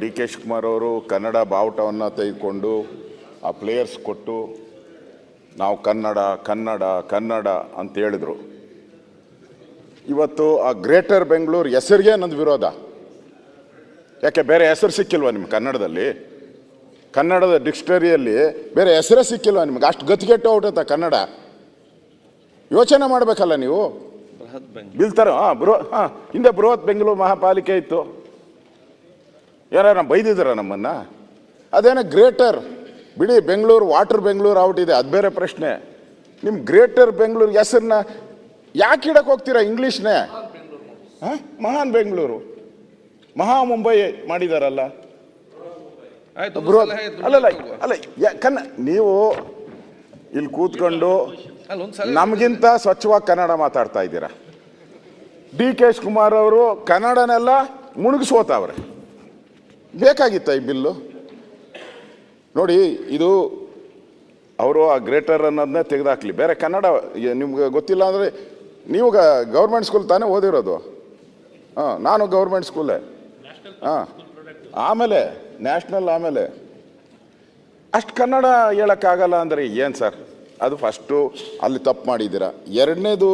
D K Shivakumar ಅವರು ಕನ್ನಡ ಬಾವುಟವನ್ನು ತೆಗೆದುಕೊಂಡು ಆ ಪ್ಲೇಯರ್ಸ್ ಕೊಟ್ಟು ನಾವು ಕನ್ನಡ ಕನ್ನಡ ಕನ್ನಡ ಅಂತ ಹೇಳಿದರು. ಇವತ್ತು ಆ ಗ್ರೇಟರ್ ಬೆಂಗಳೂರು ಹೆಸರಿಗೆ ನಂದು ವಿರೋಧ. ಯಾಕೆ ಬೇರೆ ಹೆಸರು ಸಿಕ್ಕಿಲ್ವ ನಿಮ್ಗೆ ಕನ್ನಡದಲ್ಲಿ? ಕನ್ನಡದ ಡಿಕ್ಷನರಿಯಲ್ಲಿ ಬೇರೆ ಹೆಸರೇ ಸಿಕ್ಕಿಲ್ವ ನಿಮ್ಗೆ? ಅಷ್ಟು ಗತಿಗೆಟ್ಟು ಹೊರಟತ್ತ ಕನ್ನಡ. ಯೋಚನೆ ಮಾಡಬೇಕಲ್ಲ ನೀವು. ಬೀಳ್ತಾರ ಹಿಂದೆ ಬೃಹತ್ ಬೆಂಗಳೂರು ಮಹಾಪಾಲಿಕೆ ಇತ್ತು. ಯಾರು ಬೈದಿದ್ದಾರ ನಮ್ಮನ್ನ? ಅದೇನೋ ಗ್ರೇಟರ್ ಬಿಡಿ, ಬೆಂಗಳೂರು ವಾಟರ್ ಬೆಂಗಳೂರು ಔಟ್ ಇದೆ, ಅದು ಬೇರೆ ಪ್ರಶ್ನೆ. ನಿಮ್ಮ ಗ್ರೇಟರ್ ಬೆಂಗಳೂರು ಹೆಸರನ್ನ ಯಾಕೆ ಇಡಕ್ಕೆ ಹೋಗ್ತೀರಾ ಇಂಗ್ಲೀಷ್ನೇ? ಮಹಾನ್ ಬೆಂಗಳೂರು, ಮಹಾ ಮುಂಬೈ ಮಾಡಿದಾರಲ್ಲ. ಅಲ್ಲಲ್ಲ ಅಲ್ಲ ನೀವು ಇಲ್ಲಿ ಕೂತ್ಕೊಂಡು ನಮಗಿಂತ ಸ್ವಚ್ಛವಾಗಿ ಕನ್ನಡ ಮಾತಾಡ್ತಾ ಇದ್ದೀರಾ. ಡಿ ಕೆ ಶಿವಕುಮಾರ್ ಅವರು ಕನ್ನಡನೆಲ್ಲ ಮುಳುಗಿಸೋತಾವ್ರೆ. ಬೇಕಾಗಿತ್ತ ಈ ಬಿಲ್ಲು? ನೋಡಿ, ಇದು ಅವರು ಆ ಗ್ರೇಟರ್ ಅನ್ನೋದನ್ನೇ ತೆಗೆದಾಕ್ಲಿ. ಬೇರೆ ಕನ್ನಡ ನಿಮ್ಗೆ ಗೊತ್ತಿಲ್ಲ ಅಂದರೆ ನೀವು ಗೌರ್ಮೆಂಟ್ ಸ್ಕೂಲ್ ತಾನೇ ಓದಿರೋದು? ನಾನು ಗೌರ್ಮೆಂಟ್ ಸ್ಕೂಲೇ. ಆಮೇಲೆ ನ್ಯಾಷನಲ್, ಆಮೇಲೆ ಅಷ್ಟು ಕನ್ನಡ ಹೇಳೋಕ್ಕಾಗಲ್ಲ ಅಂದರೆ ಏನು ಸರ್? ಅದು ಫಸ್ಟು ಅಲ್ಲಿ ತಪ್ಪು ಮಾಡಿದ್ದೀರಾ. ಎರಡನೇದು,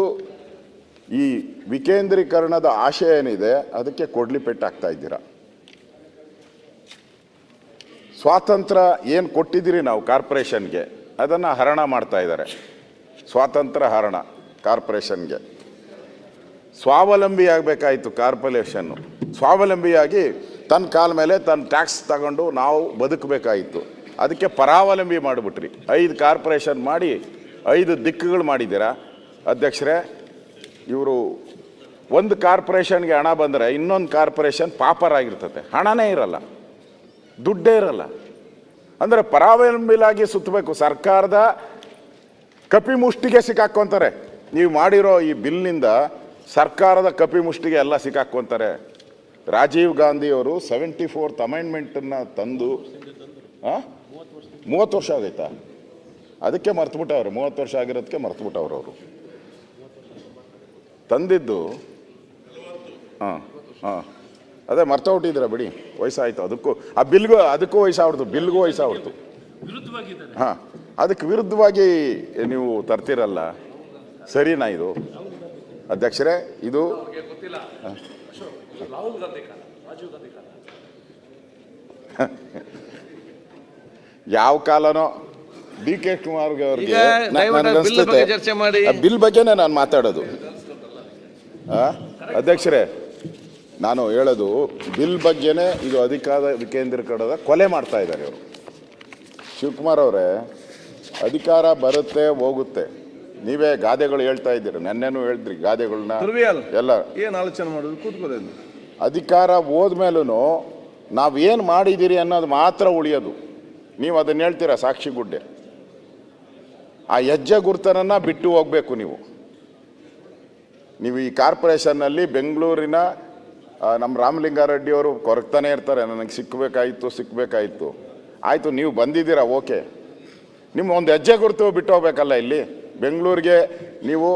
ಈ ವಿಕೇಂದ್ರೀಕರಣದ ಆಶಯ ಏನಿದೆ ಅದಕ್ಕೆ ಕೊಡ್ಲಿ ಪೆಟ್ಟಾಗ್ತಾ ಇದ್ದೀರಾ. ಸ್ವಾತಂತ್ರ್ಯ ಏನು ಕೊಟ್ಟಿದ್ದೀರಿ ನಾವು ಕಾರ್ಪೊರೇಷನ್ಗೆ, ಅದನ್ನು ಹರಣ ಮಾಡ್ತಾ ಇದ್ದಾರೆ. ಸ್ವಾತಂತ್ರ್ಯ ಹರಣ ಕಾರ್ಪೊರೇಷನ್ಗೆ. ಸ್ವಾವಲಂಬಿ ಆಗಬೇಕಾಯಿತು ಕಾರ್ಪೊರೇಷನ್ನು. ಸ್ವಾವಲಂಬಿಯಾಗಿ ತನ್ನ ಕಾಲ ಮೇಲೆ ತನ್ನ ಟ್ಯಾಕ್ಸ್ ತಗೊಂಡು ನಾವು ಬದುಕಬೇಕಾಯಿತು. ಅದಕ್ಕೆ ಪರಾವಲಂಬಿ ಮಾಡಿಬಿಟ್ರಿ. 5 ಕಾರ್ಪೊರೇಷನ್ ಮಾಡಿ 5 ದಿಕ್ಕುಗಳು ಮಾಡಿದ್ದೀರಾ ಅಧ್ಯಕ್ಷರೇ. ಇವರು ಒಂದು ಕಾರ್ಪೊರೇಷನ್ಗೆ ಹಣ ಬಂದರೆ ಇನ್ನೊಂದು ಕಾರ್ಪೊರೇಷನ್ ಪಾಪರಾಗಿರ್ತದೆ, ಹಣನೇ ಇರಲ್ಲ, ದುಡ್ಡೇ ಇರಲ್ಲ. ಅಂದರೆ ಪರಾವಲಂಬಿಲಾಗಿ ಸುತ್ತಬೇಕು. ಸರ್ಕಾರದ ಕಪಿಮುಷ್ಟಿಗೆ ಸಿಕ್ಕಾಕ್ಕೊಂತಾರೆ. ನೀವು ಮಾಡಿರೋ ಈ ಬಿಲ್ನಿಂದ ಸರ್ಕಾರದ ಕಪಿಮುಷ್ಟಿಗೆ ಎಲ್ಲ ಸಿಕ್ಕಾಕ್ಕೊಂತಾರೆ. ರಾಜೀವ್ ಗಾಂಧಿಯವರು 74th ಅಮೆಂಡ್ಮೆಂಟನ್ನು ತಂದು 30 ವರ್ಷ ಆಗೈತಾ? ಅದಕ್ಕೆ ಮರ್ತುಬಿಟ್ಟವ್ರೆ. 30 ವರ್ಷ ಆಗಿರೋದಕ್ಕೆ ಮರ್ತುಬಿಟ್ಟವ್ರು ಅವರು ತಂದಿದ್ದು. ಅದೇ ಮರ್ತೋಗ್ಬಿಟ್ಟಿದ್ದೀರ ಬಿಡಿ, ವಯಸ್ಸಾಯಿತು. ಅದಕ್ಕೂ ಆ ಬಿಲ್ಗೂ ಅದಕ್ಕೂ ವಯಸ್ಸಾಗ್ಬಿಡ್ತು, ಬಿಲ್ಗೂ ವಯಸ್ಸಾಗ್ಬಿಡ್ತು. ಅದಕ್ಕೆ ವಿರುದ್ಧವಾಗಿ ನೀವು ತರ್ತಿರಲ್ಲ. ಸರಿನಾ ಇದು ಅಧ್ಯಕ್ಷರೇ? ಇದು ಯಾವ ಕಾಲನೋ ಡಿ ಕೆ ಶಿವಕುಮಾರ್ ಅವ್ರಿಗೆ ಬಿಲ್ ಬಗ್ಗೆನೇ ನಾನು ಮಾತಾಡೋದು. ಅಧ್ಯಕ್ಷರೇ, ನಾನು ಹೇಳೋದು ಬಿಲ್ ಬಗ್ಗೆನೇ. ಇದು ಅಧಿಕಾರ ವಿಕೇಂದ್ರೀಕರಣದ ಕೊಲೆ ಮಾಡ್ತಾ ಇದ್ದಾರೆ ಇವರು. ಶಿವಕುಮಾರ್ ಅವರೇ, ಅಧಿಕಾರ ಬರುತ್ತೆ ಹೋಗುತ್ತೆ. ನೀವೇ ಗಾದೆಗಳು ಹೇಳ್ತಾ ಇದ್ದೀರಿ, ನೆನ್ನೆನೂ ಹೇಳಿದ್ರಿ ಗಾದೆಗಳನ್ನ ಎಲ್ಲ. ಏನು ಆಲೋಚನೆ ಮಾಡೋದು? ಕೂತ್ಕೊಳ್ಳೋದು. ಅಧಿಕಾರ ಹೋದ್ಮೇಲೂ ನಾವೇನು ಮಾಡಿದ್ದೀರಿ ಅನ್ನೋದು ಮಾತ್ರ ಉಳಿಯೋದು. ನೀವು ಅದನ್ನು ಹೇಳ್ತೀರಾ ಸಾಕ್ಷಿ ಗುಡ್ಡೆ. ಆ ಹೆಜ್ಜೆ ಗುರುತನನ್ನು ಬಿಟ್ಟು ಹೋಗಬೇಕು ನೀವು. ಈ ಕಾರ್ಪೊರೇಷನ್ನಲ್ಲಿ ಬೆಂಗಳೂರಿನ ನಮ್ಮ ರಾಮಲಿಂಗಾರೆಡ್ಡಿಯವರು ಕೊರಗ್ತಾನೆ ಇರ್ತಾರೆ, ನನಗೆ ಸಿಕ್ಕಬೇಕಾಯಿತು. ಆಯಿತು, ನೀವು ಬಂದಿದ್ದೀರಾ, ಓಕೆ. ನಿಮ್ಮ ಒಂದು ಹೆಜ್ಜೆ ಗುರುತು ಬಿಟ್ಟು ಹೋಗ್ಬೇಕಲ್ಲ. ಇಲ್ಲಿ ಬೆಂಗಳೂರಿಗೆ ನೀವು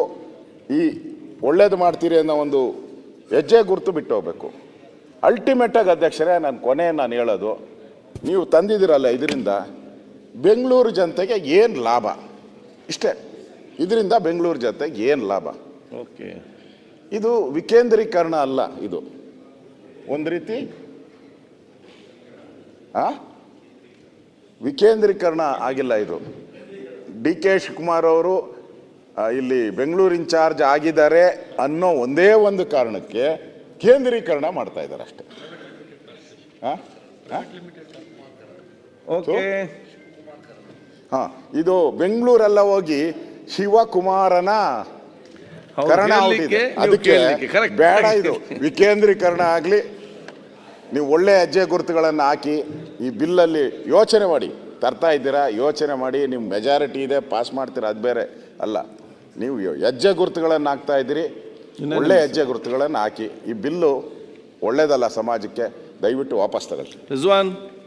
ಈ ಒಳ್ಳೇದು ಮಾಡ್ತೀರಿ ಅನ್ನೋ ಒಂದು ಹೆಜ್ಜೆ ಗುರುತು ಬಿಟ್ಟು ಹೋಗ್ಬೇಕು. ಅಲ್ಟಿಮೇಟಾಗಿ ಅಧ್ಯಕ್ಷರೇ, ನಾನು ಹೇಳೋದು, ನೀವು ತಂದಿದ್ದೀರಲ್ಲ, ಇದರಿಂದ ಬೆಂಗಳೂರು ಜನತೆಗೆ ಏನು ಲಾಭ? ಇಷ್ಟೇ. ಇದರಿಂದ ಬೆಂಗಳೂರು ಜನತೆಗೆ ಏನು ಲಾಭ? ಓಕೆ, ಇದು ವಿಕೇಂದ್ರೀಕರಣ ಅಲ್ಲ, ಇದು ಒಂದು ರೀತಿ ವಿಕೇಂದ್ರೀಕರಣ ಆಗಿಲ್ಲ. ಇದು ಡಿ ಕೆ ಶಿವಕುಮಾರ್ ಅವರು ಇಲ್ಲಿ ಬೆಂಗಳೂರು ಇನ್ಚಾರ್ಜ್ ಆಗಿದ್ದಾರೆ ಅನ್ನೋ ಒಂದೇ ಒಂದು ಕಾರಣಕ್ಕೆ ಕೇಂದ್ರೀಕರಣ ಮಾಡ್ತಾ ಇದ್ದಾರೆ ಅಷ್ಟೇ. ಇದು ಬೆಂಗಳೂರೆಲ್ಲ ಹೋಗಿ ಶಿವಕುಮಾರನ ಕರಣ ಆಗಿದೆ. ಅದಕ್ಕೆ ಬೇಡ, ಇದು ವಿಕೇಂದ್ರೀಕರಣ ಆಗಲಿ. ನೀವು ಒಳ್ಳೆ ಹೆಜ್ಜೆ ಗುರುತುಗಳನ್ನು ಹಾಕಿ ಈ ಬಿಲ್ಲಲ್ಲಿ ಯೋಚನೆ ಮಾಡಿ ತರ್ತಾ ಇದ್ದೀರಾ. ಯೋಚನೆ ಮಾಡಿ, ನಿಮ್ಮ ಮೆಜಾರಿಟಿ ಇದೆ, ಪಾಸ್ ಮಾಡ್ತೀರಾ, ಅದು ಬೇರೆ ಅಲ್ಲ. ನೀವು ಹೆಜ್ಜೆ ಗುರುತುಗಳನ್ನು ಹಾಕ್ತಾ ಇದ್ದೀರಿ, ಒಳ್ಳೆ ಹೆಜ್ಜೆ ಗುರುತುಗಳನ್ನು ಹಾಕಿ. ಈ ಬಿಲ್ಲು ಒಳ್ಳೇದಲ್ಲ ಸಮಾಜಕ್ಕೆ. ದಯವಿಟ್ಟು ವಾಪಸ್ ತಗೊಳ್ಳಿ.